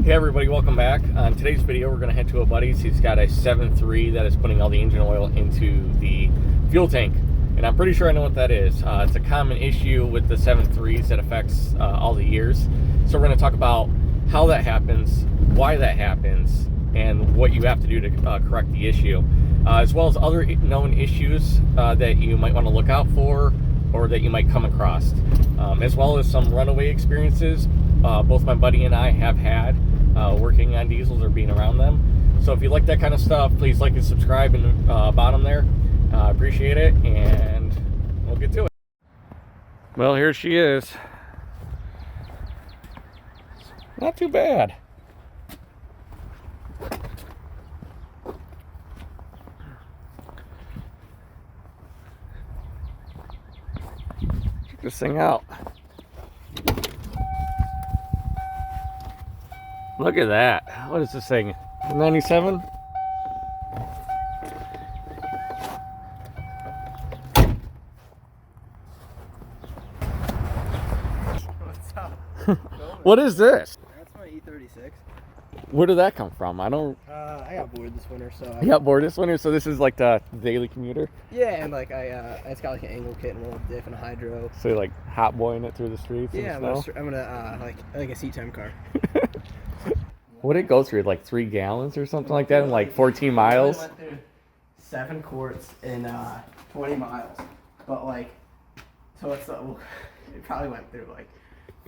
Hey everybody, welcome back. On today's video, we're going to head to a buddy's. He's got a 7.3 that is putting all the engine oil into the fuel tank. And I'm pretty sure I know what that is. It's a common issue with the 7.3s that affects all the years. So we're going to talk about how that happens, why that happens, and what you have to do to correct the issue. As well as other known issues that you might want to look out for or that you might come across. As well as some runaway experiences both my buddy and I have had working on diesels or being around them. So if you like that kind of stuff, please like and subscribe in the bottom there. Appreciate it, and we'll get to it. Well, here she is. Not too bad. Check this thing out. Look at that. What is this thing? 97? What's up? What is this? That's my E36. Where did that come from? I don't... I got bored this winter, so... You got bored this winter, so this is like the daily commuter? Yeah, and like it's got like an angle kit and a little diff and a hydro. So you're like hot boying it through the streets? Yeah, and I'm gonna like a seat time car. What did it go through? Like 3 gallons or something like that in like 14 miles? I went through 7 quarts in 20 miles, but like, so it's it probably went through like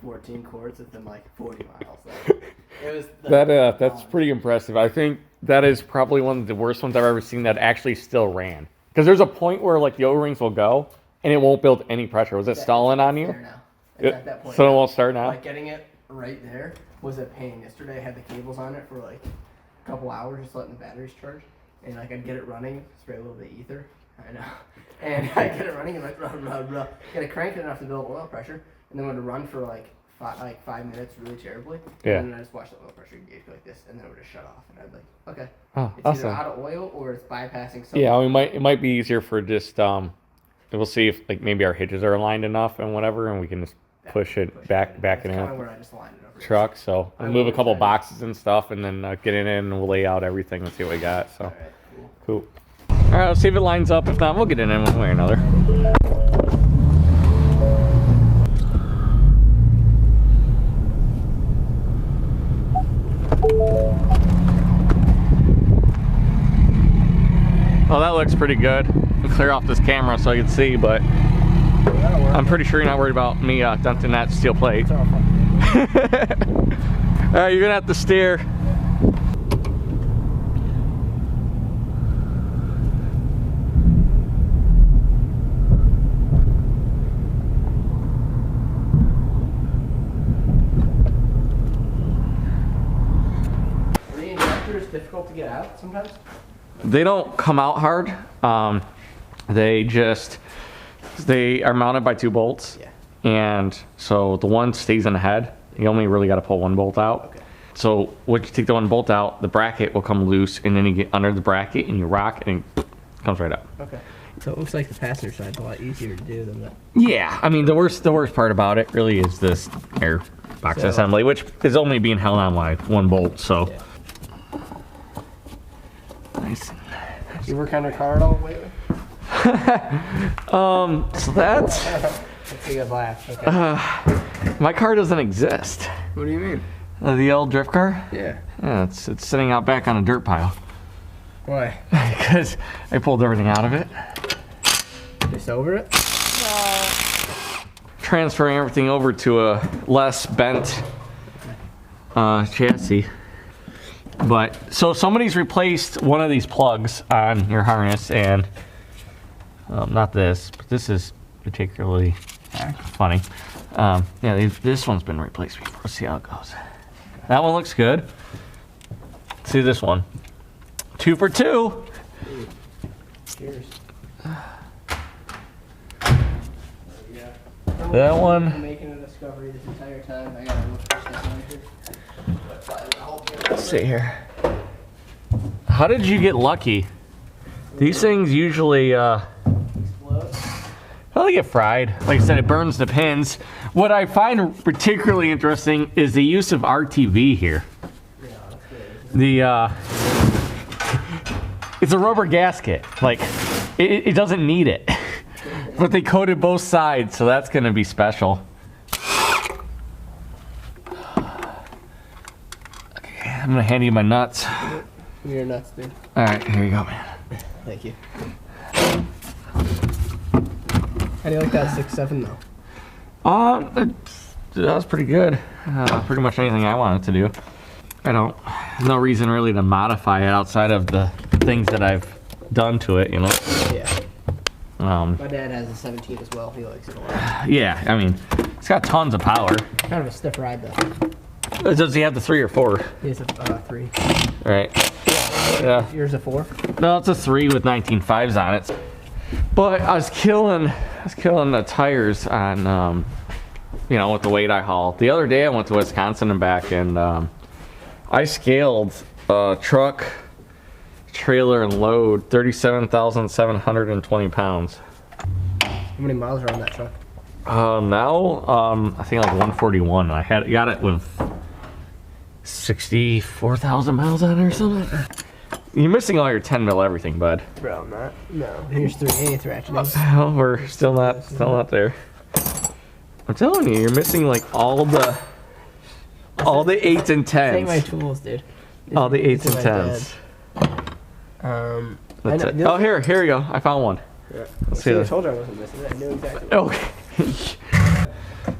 14 quarts within like 40 miles. Like, it was that's pretty impressive. I think that is probably one of the worst ones I've ever seen that actually still ran. Because there's a point where like the O-rings will go and it won't build any pressure. Was it stalling on you? Now. It's at that point. So it won't start now? Like getting it right there was a pain. Yesterday I had the cables on it for like a couple hours just letting the batteries charge. And like I'd get it running, spray a little bit of ether. I know. And I'd get it running and like run. Get it cranked enough to build oil pressure. And then when it would run for like 5 minutes really terribly. Yeah. And then I just watched the oil pressure gauge go like this, and then it would just shut off. And I'd be like, okay. Oh, It's awesome. either out of oil or it's bypassing something. Yeah, it might be easier for just we'll see if like maybe our hitches are aligned enough and whatever, and we can just push it back in That's the kind of where I just lined it over. truck. So we'll move a couple boxes and stuff, and then get it in, and we'll lay out everything and see what we got. So All right, cool. All right, let's see if it lines up. If not, we'll get it in one way or another. Oh, that looks pretty good. I'll clear off this camera so I can see, but I'm pretty sure you're not worried about me dunking that steel plate. It's all fun. All right, you're gonna have to steer. Are the injectors difficult to get out sometimes? They don't come out hard. They are mounted by 2 bolts. Yeah. And so the one stays in the head. You only really got to pull 1 bolt out. Okay. So once you take the 1 bolt out, the bracket will come loose, and then you get under the bracket and you rock, and it comes right up. Okay. So it looks like the passenger side's a lot easier to do than the... Yeah, I mean the worst part about it really is this air box assembly, which is only being held on by 1 bolt. So Yeah. nice. You work on your car at all lately? So that's Let's see a laugh. Okay. my car doesn't exist. What do you mean? The old drift car. Yeah. Yeah, it's sitting out back on a dirt pile Why? because I pulled everything out of it, Just over it? transferring everything over to a less bent chassis. But so somebody's replaced one of these plugs on your harness, and not this, but this is particularly funny. Yeah, this one's been replaced before. Let's see how it goes. That one looks good. Let's see this one. 2 for 2. Cheers. That one. I'm making a discovery this entire time. I gotta look for this one here. Let's see here. How did you get lucky? These things usually Explode. Well, they get fried. Like I said, it burns the pins. What I find particularly interesting is the use of RTV here. it's a rubber gasket. Like, it doesn't need it. But they coated both sides, so that's gonna be special. Okay, I'm gonna hand you my nuts. Your nuts, dude. All right, here you go, man. Thank you. How do you like that 6.7 though? That was pretty good. Pretty much anything I wanted to do. There's no reason really to modify it outside of the things that I've done to it, you know? Yeah. My dad has a 17 as well. He likes it a lot. Yeah, I mean, it's got tons of power. Kind of a stiff ride though. Does he have the 3 or 4? He has a 3. Right. Yeah. Yours a 4? No, it's a 3 with 19.5s on it. But I was killing the tires on, you know, with the weight I hauled. The other day I went to Wisconsin and back, and I scaled a truck, trailer, and load 37,720 pounds. How many miles are on that truck? Now, I think like 141. I got it with 64,000 miles on it or something. You're missing all your 10 mil everything, bud. Bro, I'm not. No. Here's 3/8 ratcheting. Well, we're still not there. I'm telling you, you're missing like all the 8s and 10s. Take my tools, dude. All the 8s and 10s. That's it. Oh, here you go. I found one. Yeah. Let's see I this. told you I wasn't missing it. I knew exactly. Okay.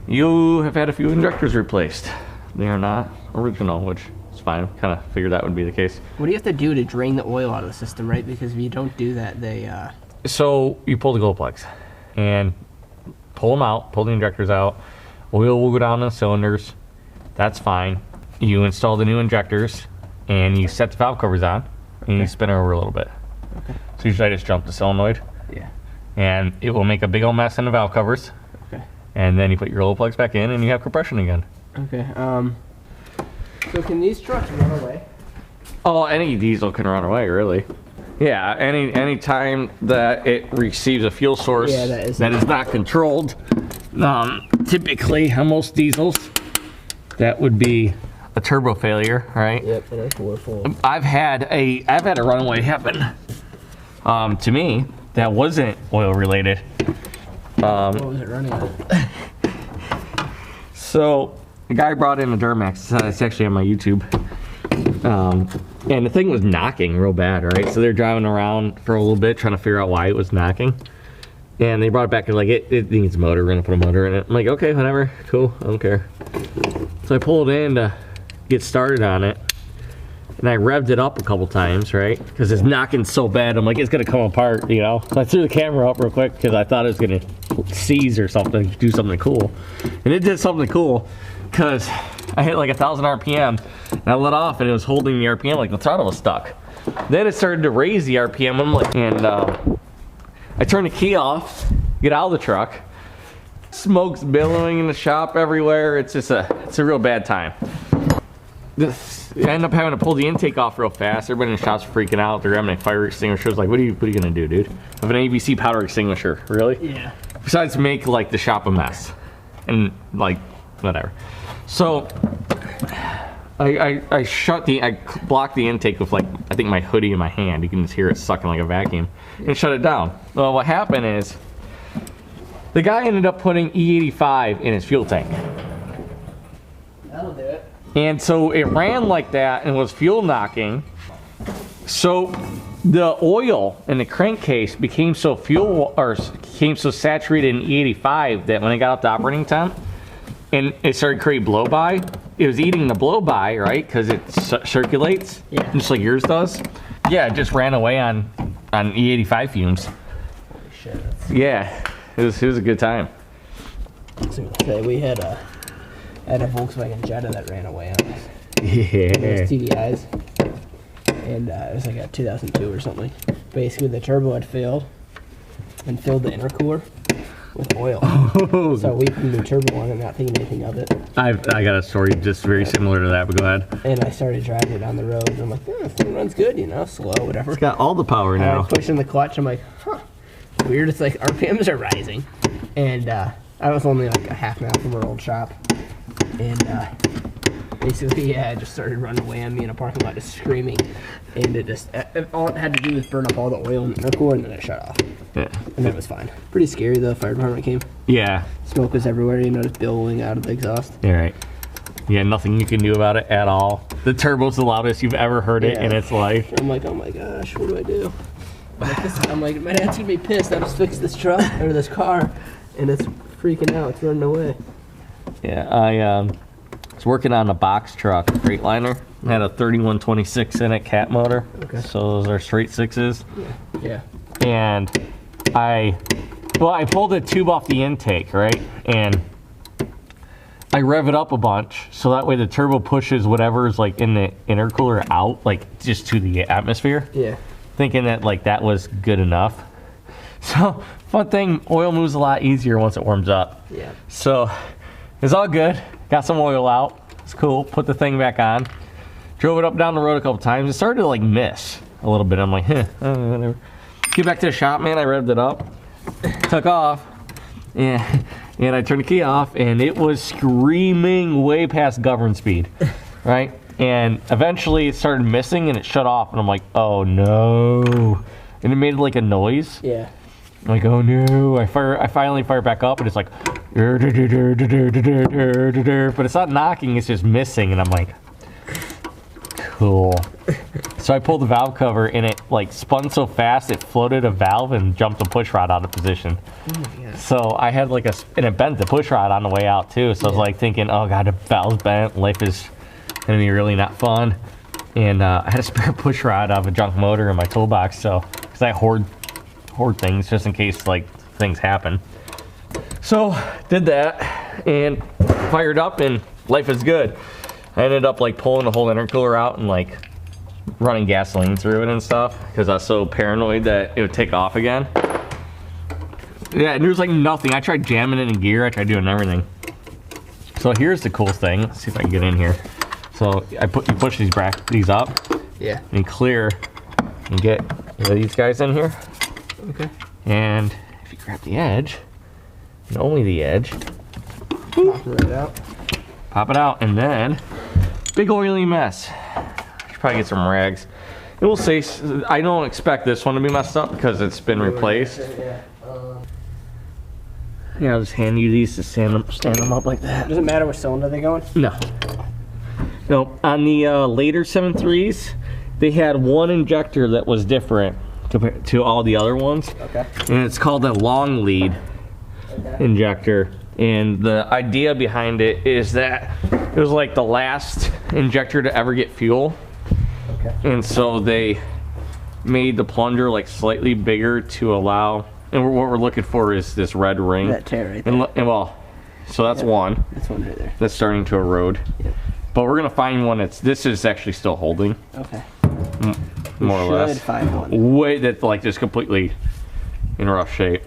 You have had a few injectors replaced. They are not original, which is fine. Kind of figured that would be the case. What do you have to do to drain the oil out of the system, right? Because if you don't do that, they So you pull the glow plugs and pull them out, pull the injectors out. Oil will go down the cylinders. That's fine. You install the new injectors and you set the valve covers on and you spin it over a little bit. Okay. So usually I just jump the solenoid. Yeah. And it will make a big old mess in the valve covers. Okay. And then you put your glow plugs back in and you have compression again. Okay. So can these trucks run away? Oh, any diesel can run away, really. Yeah, any time that it receives a fuel source that is not controlled, typically on most diesels, that would be a turbo failure, right? Yep, and it's full. I've had a runaway happen to me that wasn't oil related. What was it running on? So the guy brought in a Duramax. It's actually on my YouTube. And the thing was knocking real bad, right? So they're driving around for a little bit trying to figure out why it was knocking. And they brought it back and like, it needs a motor. We're gonna put a motor in it. I'm like, okay, whatever, cool, I don't care. So I pulled in to get started on it. And I revved it up a couple times, right? Because it's knocking so bad. I'm like, it's gonna come apart, you know? So I threw the camera up real quick because I thought it was gonna seize or something, do something cool. And it did something cool because I hit like 1,000 RPM and I let off and it was holding the RPM like the throttle was stuck. Then it started to raise the RPM. I'm like, and I turned the key off, get out of the truck. Smoke's billowing in the shop everywhere. It's just it's a real bad time. I end up having to pull the intake off real fast. Everybody in the shop's freaking out. They're grabbing a fire extinguisher. Like, what are you gonna do, dude? Of an ABC powder extinguisher, really? Yeah. Besides make like the shop a mess, and like whatever. So I blocked the intake with like I think my hoodie in my hand. You can just hear it sucking like a vacuum, and shut it down. Well, what happened is the guy ended up putting E85 in his fuel tank. That'll do it. And so it ran like that and was fuel knocking. So the oil in the crankcase became so saturated in E85 that when it got up to operating temp and it started creating blow by, it was eating the blow by, right? Because it circulates, just like yours does. Yeah, it just ran away on E85 fumes. Holy shit. Yeah, it was a good time. We had a Volkswagen Jetta that ran away on us. Yeah. It was TDIs. And it was like a 2002 or something. Basically, the turbo had failed and filled the intercooler with oil. Oh. So we put a new turbo on it, not thinking anything of it. I got a story just very similar to that, but go ahead. And I started driving it down the road, and I'm like, this thing runs good, you know, slow, whatever. It's got all the power now. I was pushing the clutch, I'm like, huh, weird. It's like RPMs are rising. And I was only like a half mile from our old shop. And basically, yeah, it just started running away on me in a parking lot, just screaming. And all it had to do was burn up all the oil in the intercooler, and then it shut off. Yeah. And then it was fine. Pretty scary, though. Fire department came. Yeah. Smoke was everywhere, you know, just billowing out of the exhaust. You're right. Yeah, nothing you can do about it at all. The turbo's the loudest you've ever heard it in its life. I'm like, oh my gosh, what do I do? I'm like, my dad's gonna be pissed. I just fixed this truck, or this car, and it's freaking out. It's running away. Yeah, I was working on a box truck, Freightliner. It had a 3126 in it, cat motor. Okay. So those are straight sixes. Yeah. And I pulled a tube off the intake, right? And I rev it up a bunch, so that way the turbo pushes whatever's like in the intercooler out, like just to the atmosphere. Yeah. Thinking that like that was good enough. So fun thing, oil moves a lot easier once it warms up. Yeah. So it's all good. Got some oil out. It's cool. Put the thing back on. Drove it up down the road a couple times. It started to like miss a little bit. I'm like, whatever. Get back to the shop, man. I revved it up. Took off. And I turned the key off, and it was screaming way past governed speed, right? And eventually it started missing, and it shut off, and I'm like, oh no. And it made like a noise. Yeah. I'm like, oh no. I finally fire back up, and it's like, but it's not knocking, it's just missing, and I'm like, cool. So I pulled the valve cover, and it like spun so fast it floated a valve and jumped the push rod out of position. Oh, so I had like and it bent the push rod on the way out too. So I was like thinking, oh god, the valve's bent, life is gonna be really not fun. And I had a spare push rod of a junk motor in my toolbox, so because I hoard things just in case like things happen. So did that and fired up, and life is good. I ended up like pulling the whole intercooler out and like running gasoline through it and stuff because I was so paranoid that it would take off again. Yeah, and there was like nothing. I tried jamming it in gear. I tried doing everything. So here's the cool thing. Let's see if I can get in here. So you push these up. Yeah. And you clear and get these guys in here. Okay. And if you grab the edge, and only the edge, pop it right out. Pop it out, and then big oily mess. Should probably get some rags. It will say, I don't expect this one to be messed up because it's been replaced. Yeah, I'll just hand you these to stand them up like that. Does it matter which cylinder they go in? No. No, on the later 7.3s, they had one injector that was different compared to all the other ones. Okay. And it's called a long lead injector. And the idea behind it is that it was like the last injector to ever get fuel. Okay. And so they made the plunger like slightly bigger to allow, and what we're looking for is this red ring. That tear right there. And well, so that's one. That's one right there. That's starting to erode. Yep. But we're gonna find one this is actually still holding. Okay. More or less. Should find one. Way that's like just completely in rough shape.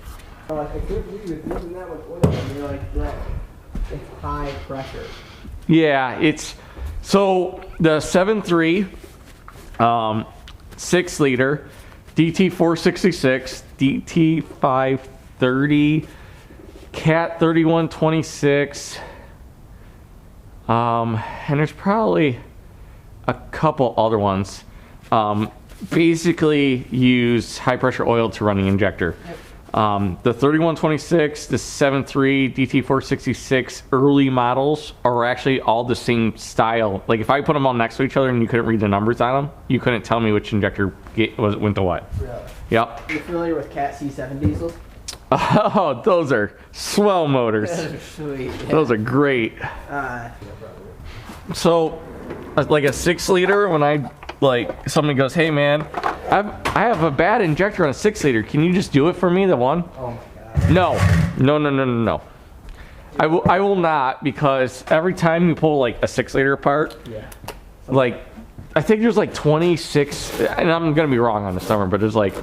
Oh, I can't believe it's using that much oil and you're like, bro, it's high pressure. Yeah, it's so the 7.3 6 liter DT 466 DT 530 Cat 3126 and there's probably a couple other ones. Basically use high pressure oil to run the injector. The 3126, the 7.3, DT466 early models are actually all the same style. Like if I put them all next to each other and you couldn't read the numbers on them, you couldn't tell me which injector went to what. Really? Yep. You familiar with Cat C7 diesels? Oh, those are swell motors. Those are sweet. Yeah. Those are great. So, like a 6 liter, when somebody goes, hey man, I have a bad injector on a 6 liter. Can you just do it for me, the one? Oh my god. No. I will not, because every time you pull like a 6 liter apart, yeah. Like I think there's like 26, and I'm gonna be wrong on this number, but there's like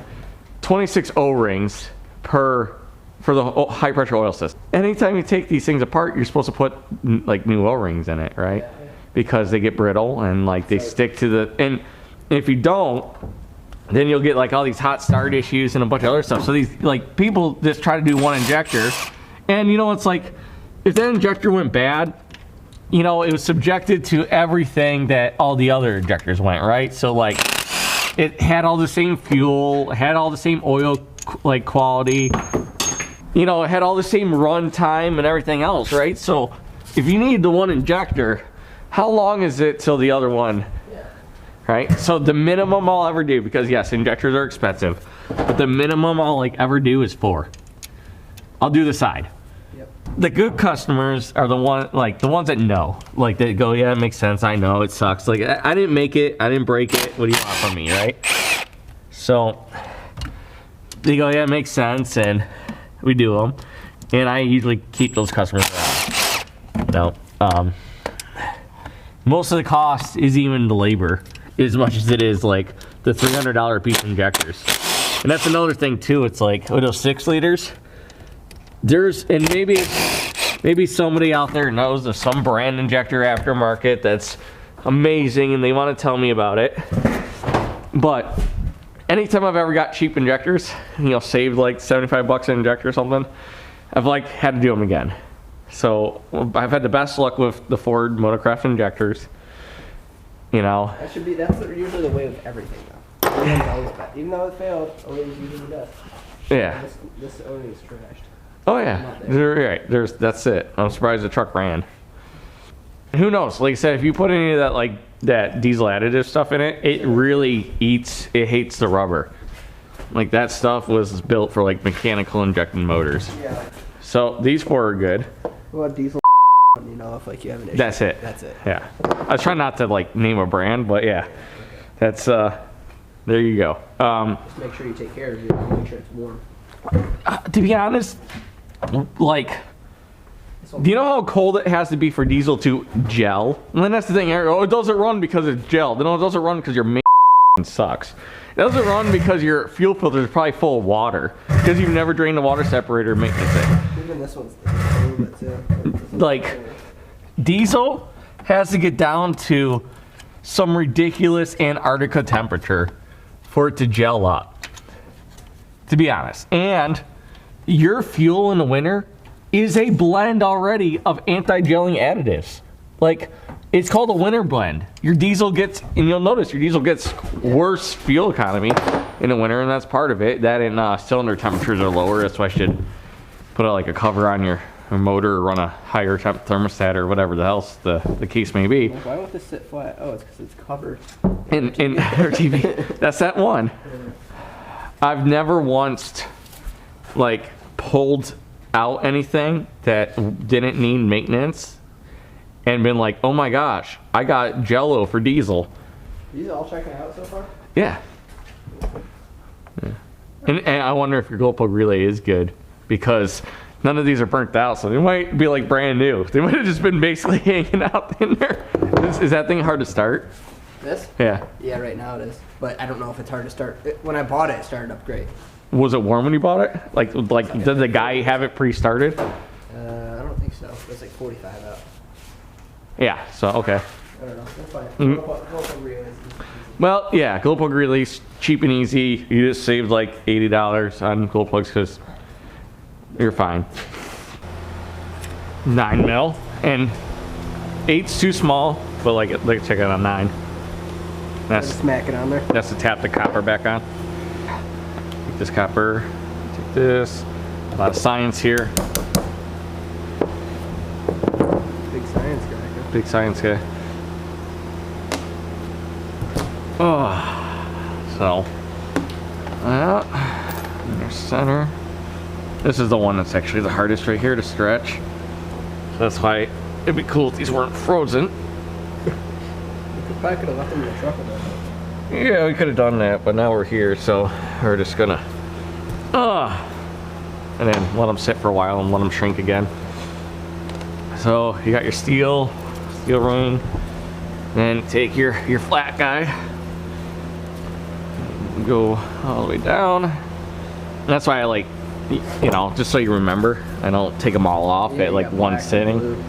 26 O-rings for the high pressure oil system. Anytime you take these things apart, you're supposed to put like new O-rings in it, right? Yeah. Because they get brittle and like they stick to the, and if you don't, then you'll get like all these hot start issues and a bunch of other stuff. So these like people just try to do one injector, and you know, it's like if that injector went bad, you know, it was subjected to everything that all the other injectors went, right? So like, it had all the same fuel, had all the same oil like quality, you know, it had all the same run time and everything else, right? So if you need the one injector, how long is it till the other one? Yeah. Right? So the minimum I'll ever do, because yes, injectors are expensive, but the minimum I'll like ever do is 4. I'll do the side. Yep. The good customers are the ones that know, like they go, yeah, it makes sense. I know it sucks. Like I didn't make it, I didn't break it. What do you want from me, right? So they go, yeah, it makes sense, and we do them. And I usually keep those customers around. No, most of the cost is even the labor, as much as it is like the $300 piece injectors. And that's another thing too. It's like, oh, those 6 liters. There's, and maybe somebody out there knows of some brand injector aftermarket that's amazing and they want to tell me about it. But anytime I've ever got cheap injectors, you know, saved like 75 bucks an injector or something, I've like had to do them again. So I've had the best luck with the Ford Motorcraft injectors. You know. That's usually the way with everything though. Even though it failed, always usually the best. Yeah. This only is trashed. Oh yeah, right. That's it. I'm surprised the truck ran. Who knows? Like I said, if you put any of that like that diesel additive stuff in it, it really hates the rubber. Like that stuff was built for like mechanical injecting motors. Yeah. So these 4 are good. Well, diesel, you know, if like you have an issue. That's it. That's it. Yeah. I was trying not to like name a brand, but yeah, that's there you go. Just make sure you take care of it. Make sure it's warm. To be honest, like, do you know how cold it has to be for diesel to gel? And then that's the thing. Oh, it doesn't run because it's gel. No, it doesn't run because your main sucks. It doesn't run because your fuel filter is probably full of water because you've never drained the water separator maintenance it. Even this one's a little bit too. Like, diesel has to get down to some ridiculous Antarctica temperature for it to gel up, to be honest. And your fuel in the winter is a blend already of anti-gelling additives. Like, it's called a winter blend. Your diesel gets, and you'll notice your diesel gets worse fuel economy in the winter, and that's part of it. That and cylinder temperatures are lower. That's why I should put like a cover on your motor or run a higher temp thermostat or whatever the else the case may be. Why won't this sit flat? Oh, it's because it's covered. In their TV. That's that one. I've never once like pulled out anything that didn't need maintenance and been like, oh my gosh, I got Jello for diesel. These all checking out so far? Yeah. And I wonder if your glow plug relay is good because none of these are burnt out, so they might be like brand new. They might have just been basically hanging out in there. Is that thing hard to start? This? Yeah. Yeah, right now it is. But I don't know if it's hard to start. When I bought it, it started up great. Was it warm when you bought it? Like did the guy have it pre-started? I don't think so. It's like 45 out. Yeah, so okay. I don't know. That's fine. Well, yeah, glow plug release, cheap and easy. You just saved like $80 on glow plugs because you're fine. 9 mil and 8's too small, but like check it on 9. That's smack it on there. That's to tap the copper back on. Take this copper, take this. A lot of science here. Big science guy. Huh? Big science guy. Oh, so there's center. This is the one that's actually the hardest right here to stretch. So that's why it'd be cool if these weren't frozen. We probably could have left them in the truck a bit. Yeah, we could have done that, but now we're here, so we're just gonna and then let them sit for a while and let them shrink again. So you got your steel ring, then take your flat guy, go all the way down. And that's why I like, you know, just so you remember, I don't take them all off at like one sitting.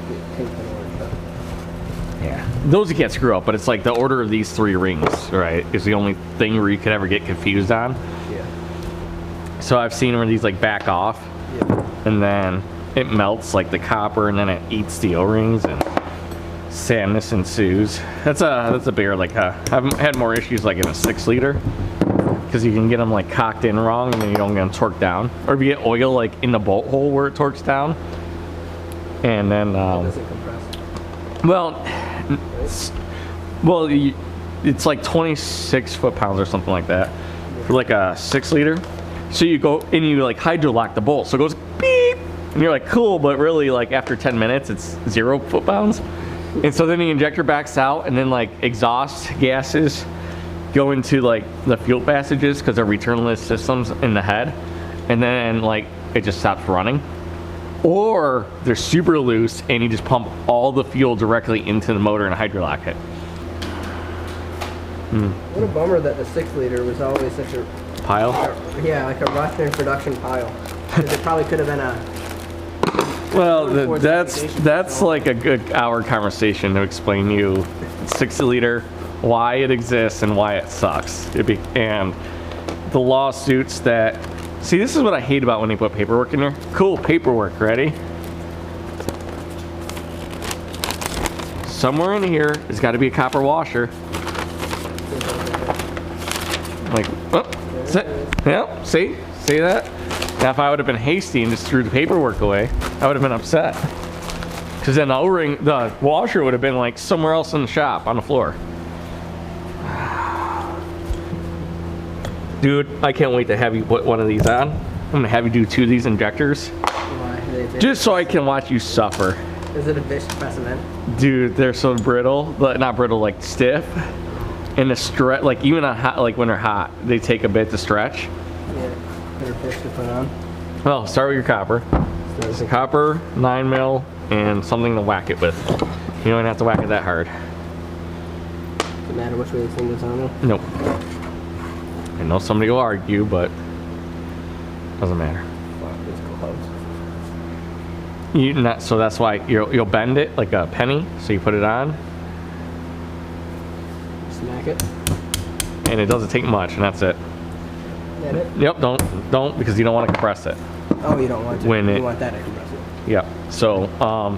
Yeah, those you can't screw up, but it's like the order of these 3 rings, right, is the only thing where you could ever get confused on. Yeah. So I've seen where these like back off, and then it melts like the copper, and then it eats the O-rings, and sadness ensues. That's a bigger, like I've had more issues like in a 6-liter, because you can get them like cocked in wrong and then you don't get them torqued down, or if you get oil like in the bolt hole where it torques down, and then It doesn't compress. it's like 26 foot-pounds or something like that for like a 6-liter. So you go and you like hydrolock the bolt, so it goes beep, and you're like, cool, but really like after 10 minutes it's 0 foot-pounds. And so then the injector backs out, and then like exhaust gases go into like the fuel passages because they're returnless systems in the head, and then like it just stops running. Or they're super loose and you just pump all the fuel directly into the motor and hydrolock it. What a bummer that the 6-liter was always such a Pile? yeah, like a rushed in production pile. Because it probably could have been a. Well, that's like a good hour conversation to explain you 6-liter, why it exists and why it sucks. And the lawsuits that, see, this is what I hate about when they put paperwork in there. Cool, paperwork, ready? Somewhere in here, there's got to be a copper washer. Like, oh, yeah, see that? Now, if I would have been hasty and just threw the paperwork away, I would have been upset. Because then the washer would have been like somewhere else in the shop on the floor. Dude, I can't wait to have you put one of these on. I'm gonna have you do 2 of these injectors. Why? Just so I can watch you suffer. Is it a fish specimen? Dude, they're so brittle, but not brittle, like stiff. And the stretch, like even like when they're hot, they take a bit to stretch. Yeah. Better fish to put on. Well, start with your copper. There's a copper, 9 mil, and something to whack it with. You don't have to whack it that hard. Doesn't matter which way this thing goes on though. Nope. I know somebody will argue, but doesn't matter. Wow, it's close. So that's why you'll bend it like a penny. So you put it on, Smack it. and it doesn't take much, and that's it. That it? Yep. Don't because you don't want to compress it. Oh, you don't want to. When you it- want that to compress it. Yep. So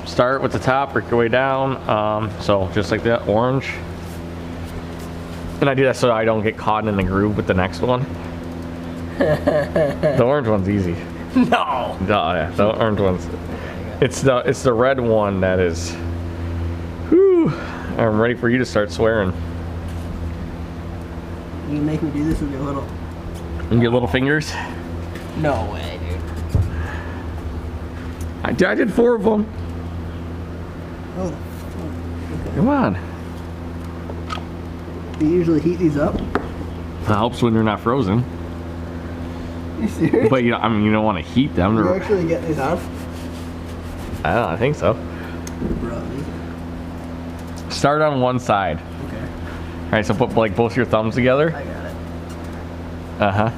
start with the top, work your way down. So just like that, orange. And I do that so I don't get caught in the groove with the next one. The orange one's easy. No. No, yeah, the orange one's. It's the red one that is. Whew, I'm ready for you to start swearing. You make me do this with your little. And your little fingers. No way, dude. I did 4 of them. Oh. Okay. Come on. Do you usually heat these up? It helps when they're not frozen. You serious? But you don't want to heat them. You actually get these on? I think so. Bro, Start on one side. okay. All right, so put like both your thumbs together. I got it. Uh-huh.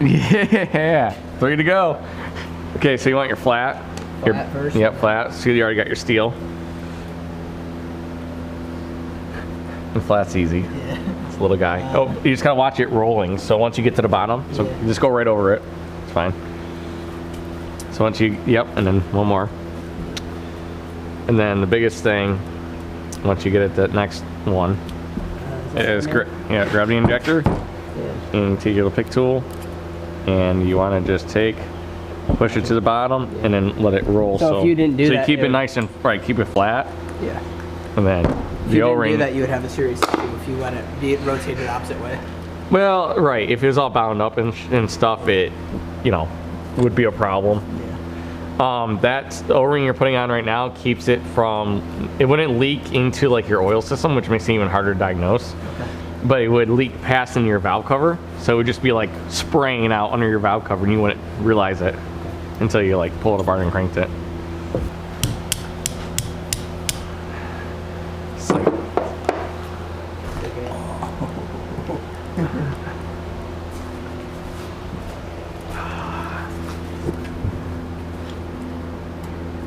Yeah, 3 to go. Okay, so you want your flat. Flat first? Yep, flat. So you already got your steel. And flat's easy. Yeah. It's a little guy. Oh, you just gotta watch it rolling. So once you get to the bottom, so Yeah. you just go right over it. It's fine. So once you, yep, and then one more. And then the biggest thing, once you get at the next one, is grab the injector, Yeah. and take your little pick tool, and you want to just push it to the bottom, and then let it roll. So if you didn't do so that, you keep it it would- nice and keep it flat, Yeah. and then If the you didn't O-ring. do that, you would have a series 2 if you let it be rotated opposite way. Well, right. If it was all bound up and stuff, it, would be a problem. Yeah. That O-ring you're putting on right now keeps it from, it wouldn't leak into like your oil system, which makes it even harder to diagnose. Okay. But it would leak past into your valve cover, so it would just be like spraying out under your valve cover, and you wouldn't realize it until you like pull it apart and cranked it. It's like,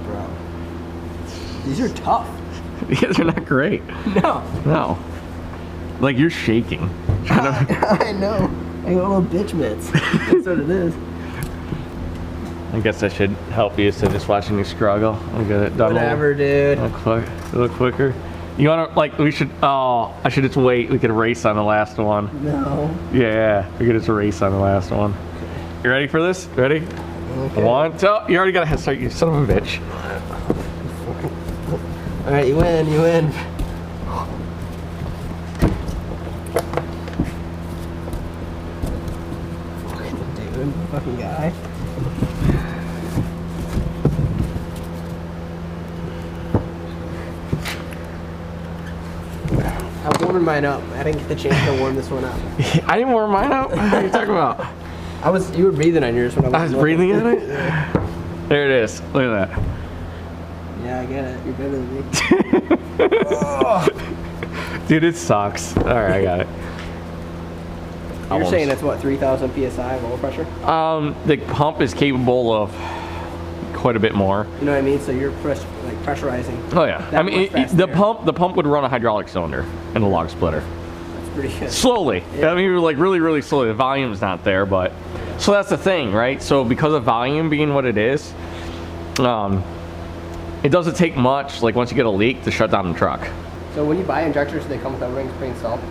Bro. These are tough. yeah, they're not great. No. No, like you're shaking. I know. I got little bitch mitts. That's what it is. I guess I should help you instead of just watching you struggle. I'll get it done. Whatever, dude. A little quicker. You wanna, like, we should, oh, I should just wait. We could race on the last one. No. Yeah, we could just race on the last one. You ready for this? Ready? Okay. 1, 2, you already got a head start, you son of a bitch. All right, you win, you win. Dude, fucking guy. I warmed mine up. I didn't get the chance to warm this one up. I didn't warm mine up. What are you talking about? You were breathing on yours when I was breathing on it? Yeah. There it is. Look at that. Yeah, I get it. You're better than me. Oh. Dude, it sucks. Alright, I got it. You're saying it's what, 3,000 psi of oil pressure? The pump is capable of quite a bit more. You know what I mean? So you're pressurizing. Oh yeah. I mean, the pump would run a hydraulic cylinder and a log splitter. That's pretty good. Slowly. Yeah. I mean, like really slowly. The volume's not there, but so that's the thing, right? So because of volume being what it is, it doesn't take much. Like once you get a leak, to shut down the truck. So when you buy injectors, do they come with a ring pre-installed?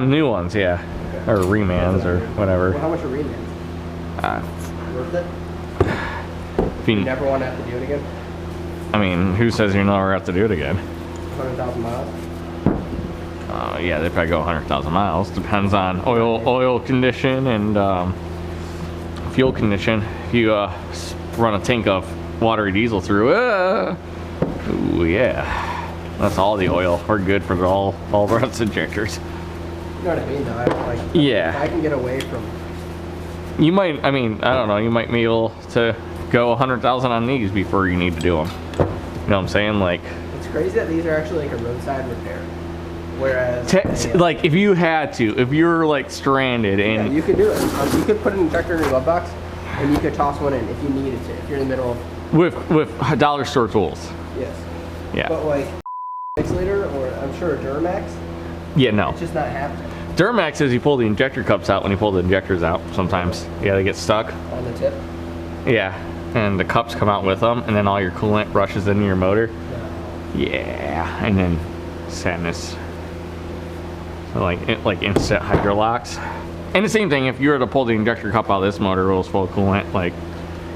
New ones, yeah, or remans or whatever. Well, how much are remans? Worth it? If you You never want to have to do it again? I mean, who says you never have to do it again? 100,000 miles? Yeah, they probably go 100,000 miles. Depends on oil condition and fuel condition. If you run a tank of watery diesel through, ooh yeah, that's all the oil. We're good for all of our injectors. You know what I mean, though? Yeah. If I can get away from. You might. I mean, I don't know. You might be able to go 100,000 on these before you need to do them. You know what I'm saying? Like. It's crazy that these are actually like a roadside repair. Whereas, like if you had to, if you're like stranded and yeah, you could do it. You could put an injector in your glove box, and you could toss one in if you needed to. If you're in the middle of with dollar store tools. Yes. Yeah. But like 6 liter, or I'm sure a Duramax. Yeah, no. It's just not happening. Duramax is you pull the injector cups out when you pull the injectors out. Sometimes, yeah, they get stuck On the tip. Yeah, and the cups come out with them, and then all your coolant rushes into your motor. Yeah, and then sadness. So like instant hydrolocks. And the same thing, if you were to pull the injector cup out of this motor, it was full of coolant, like,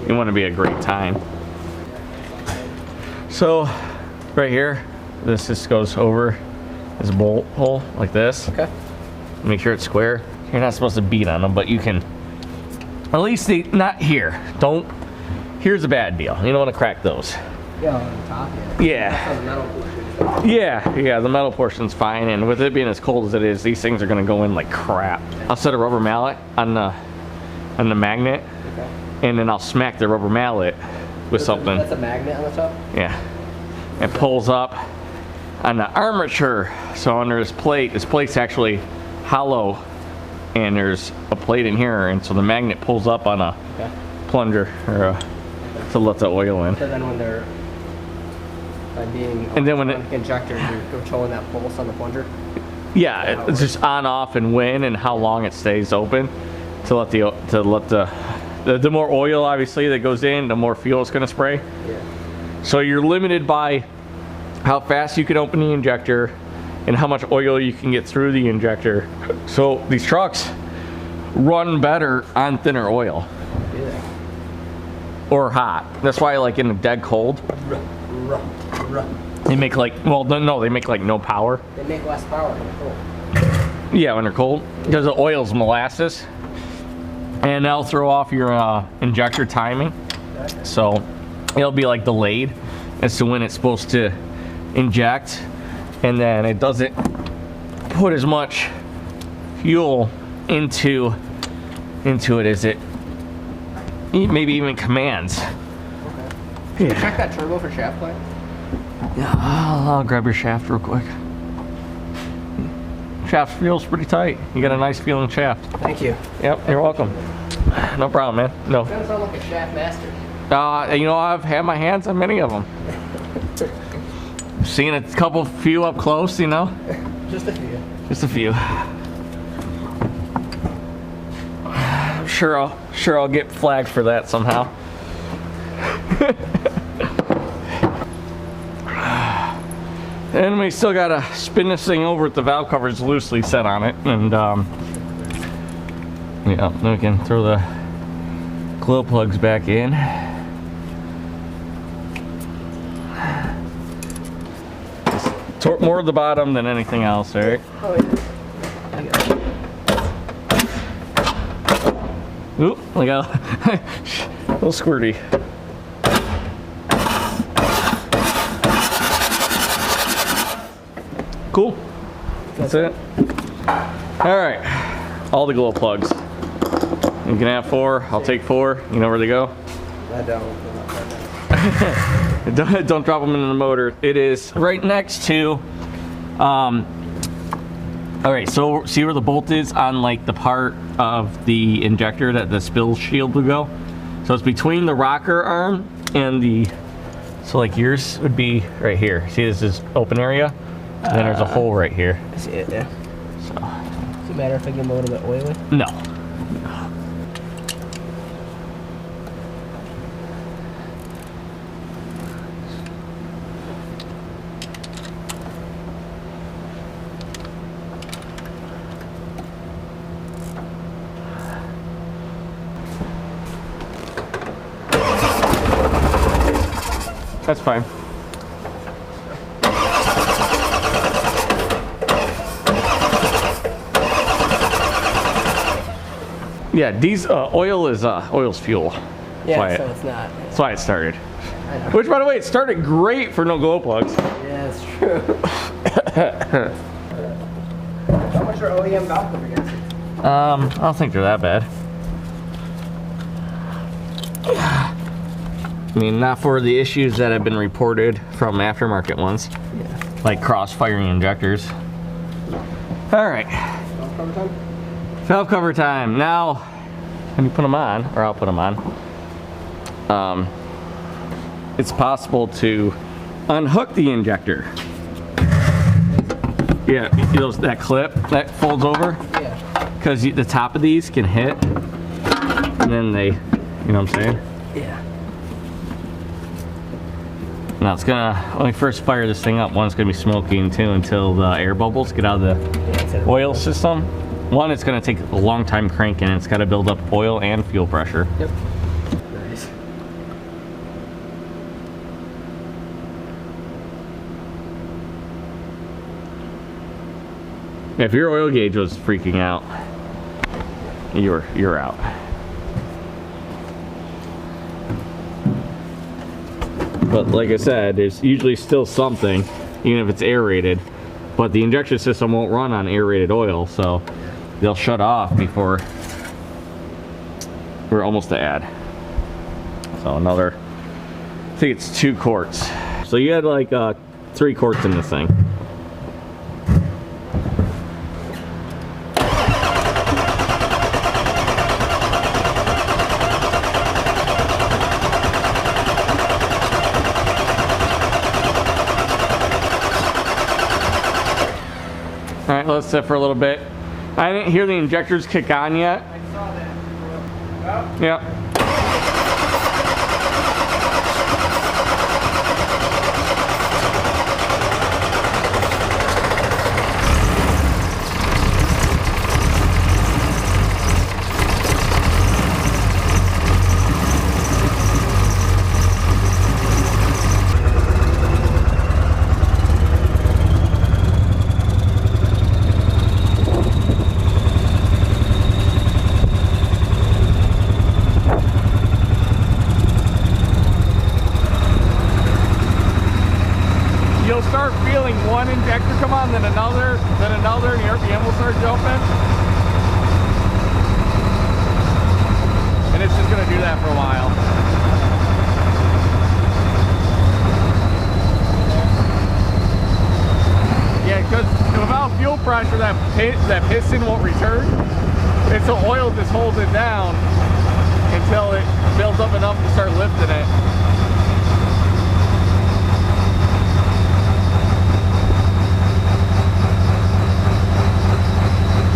it wouldn't be a great time. So, right here, this just goes over this bolt hole, like this. Okay. Make sure it's square. You're not supposed to beat on them, but you can, at least not here. Don't, here's a bad deal. You don't want to crack those. Yeah, on the top, yeah. Yeah. That's on the metal portion. Yeah, the metal portion's fine, and with it being as cold as it is, these things are gonna go in like crap. I'll set a rubber mallet on the magnet, okay, and then I'll smack the rubber mallet with something. That's a magnet on the top? Yeah. It pulls up on the armature, so under this plate's actually hollow, and there's a plate in here, and so the magnet pulls up on a plunger or to let the oil in. So then when they're being and then when injector, you're controlling that pulse on the plunger? Yeah, it's just on, off, and when and how long it stays open to let the more oil obviously that goes in, the more fuel it's gonna spray. Yeah. So you're limited by how fast you can open the injector and how much oil you can get through the injector. So these trucks run better on thinner oil. Yeah. Or hot. That's why, like in the dead cold, they make like, well, no, they make like no power. They make less power when they're cold. Yeah, when they're cold, because the oil's molasses, and that'll throw off your injector timing. Okay. So it'll be like delayed as to when it's supposed to inject, and then it doesn't put as much fuel into it as it maybe even commands. Okay. Yeah. Check that turbo for shaft play. Yeah, I'll grab your shaft real quick. Shaft feels pretty tight. You got a nice feeling shaft. Thank you. Yep, you're welcome. No problem, man. No. You don't sound like a shaft master. You know, I've had my hands on many of them. Seen a few up close, you know. Just a few. Just a few. Sure I'll get flagged for that somehow. And we still gotta spin this thing over with the valve covers loosely set on it, and yeah, then we can throw the glow plugs back in. Just more of the bottom than anything else, right? Oh, yeah. Oop, look out. A little squirty. Cool. That's it. All right. All the glow plugs. You can have 4. I'll take 4. You know where they go? I don't. Don't drop them into the motor. It is right next to. All right. So see where the bolt is on like the part of the injector that the spill shield would go. So it's between the rocker arm and the. So like yours would be right here. See, this is open area. And then there's a hole right here. I see it, yeah. So. Does it matter if I get them a little bit oily? No. That's fine. Yeah, oil's fuel. Yeah, so it's not. That's why it started. I know. Which, by the way, it started great for no glow plugs. Yeah, that's true. How much are OEM valve cover gaskets? I don't think they're that bad. I mean, not for the issues that have been reported from aftermarket ones. Yeah. Like cross-firing injectors. All right. Valve cover time? Valve cover time. Now, when you put them on, or I'll put them on, it's possible to unhook the injector. Yeah, that clip that folds over. Yeah. Because the top of these can hit, and then they, you know what I'm saying? Yeah. Now it's gonna, when we first fire this thing up, one, it's gonna be smoking too until the air bubbles get out of the oil system. One, it's gonna take a long time cranking, and it's gotta build up oil and fuel pressure. Yep. Nice. If your oil gauge was freaking out, you're out. But like I said, there's usually still something, even if it's aerated. But the injection system won't run on aerated oil, so they'll shut off before we're almost to add. So another, I think it's 2 quarts. So you had like 3 quarts in this thing. All right, let's sit for a little bit. I didn't hear the injectors kick on yet. I saw that. Yep. You'll start feeling one injector come on, then another, and the RPM will start jumping. And it's just gonna do that for a while. Yeah, because without fuel pressure, that piston won't return. And so oil just holds it down until it builds up enough to start lifting it.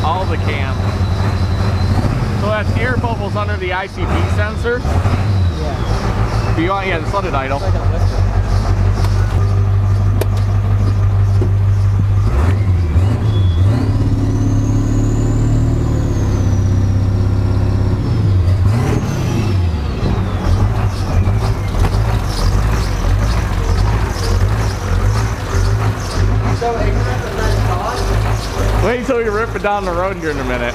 All the cam. So that's air bubbles under the ICP sensor. Yeah. If you want, yeah, just let it idle. It's like a lift. Wait till you rip it down the road here in a minute.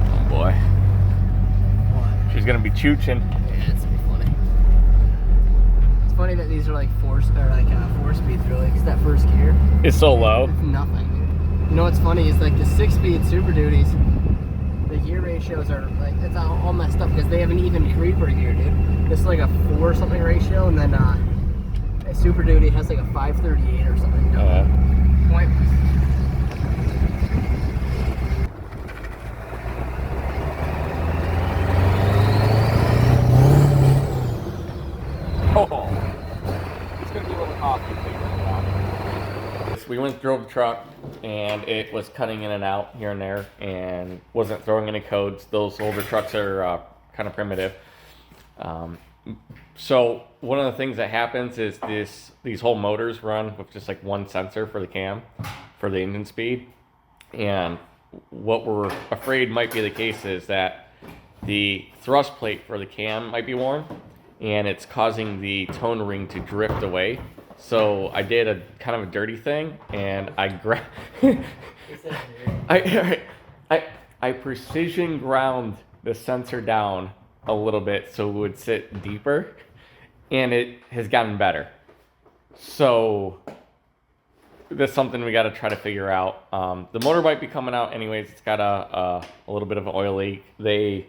Oh boy. What? She's gonna be chooching. Yeah, it's gonna be funny. It's funny that these are like four speeds really, because that first gear, It's so low. it's nothing. You know what's funny is like the 6-speed Super Duties, the gear ratios are like, it's all messed up because they have an even creeper gear, dude. This is like a 4 something ratio, and then a Super Duty has like a 538 or something. Pointless. Oh, it's gonna be a little coffee. We went and drove the truck, and it was cutting in and out here and there, and wasn't throwing any codes. Those older trucks are kind of primitive. So one of the things that happens is these whole motors run with just like one sensor for the cam, for the engine speed, and what we're afraid might be the case is that the thrust plate for the cam might be worn, and it's causing the tone ring to drift away. So I did a kind of a dirty thing, and I I precision ground the sensor down a little bit so it would sit deeper, and it has gotten better. So that's something we got to try to figure out. The motor might be coming out anyways. It's got a little bit of an oil leak. The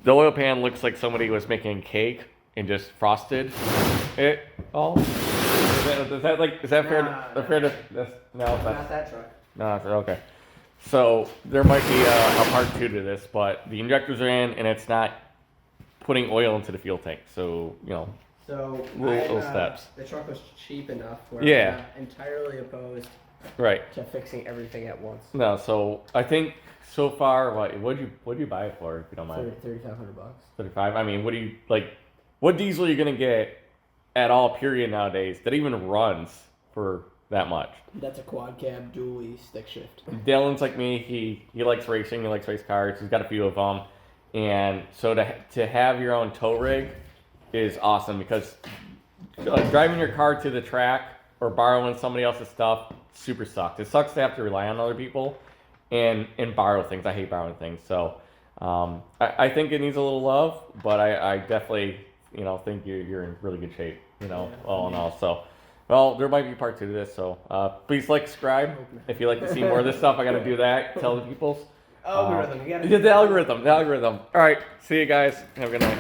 oil pan looks like somebody was making cake and just frosted it all. Is that fair? Not that truck. No, okay. So there might be a part 2 to this, but the injectors are in, and it's not putting oil into the fuel tank. So So little steps. The truck was cheap enough where Yeah. I'm not entirely opposed Right. to fixing everything at once. No. So I think so far, what'd you buy it for, if you don't mind? $3,500. 35. I mean, what diesel are you gonna get at all period nowadays that even runs for that much? That's a quad cab dually stick shift. Dylan's like me. He likes racing. He likes race cars. He's got a few of them, and so to have your own tow rig is awesome because driving your car to the track or borrowing somebody else's stuff super sucks. It sucks to have to rely on other people and borrow things. I hate borrowing things. So I think it needs a little love, but I definitely think you're in really good shape. All in all. So. Well, there might be part 2 to this, so please subscribe if you'd like to see more of this stuff. I got to do that. Tell the peoples. Algorithm. You gotta the algorithm. All right. See you guys. Have a good night.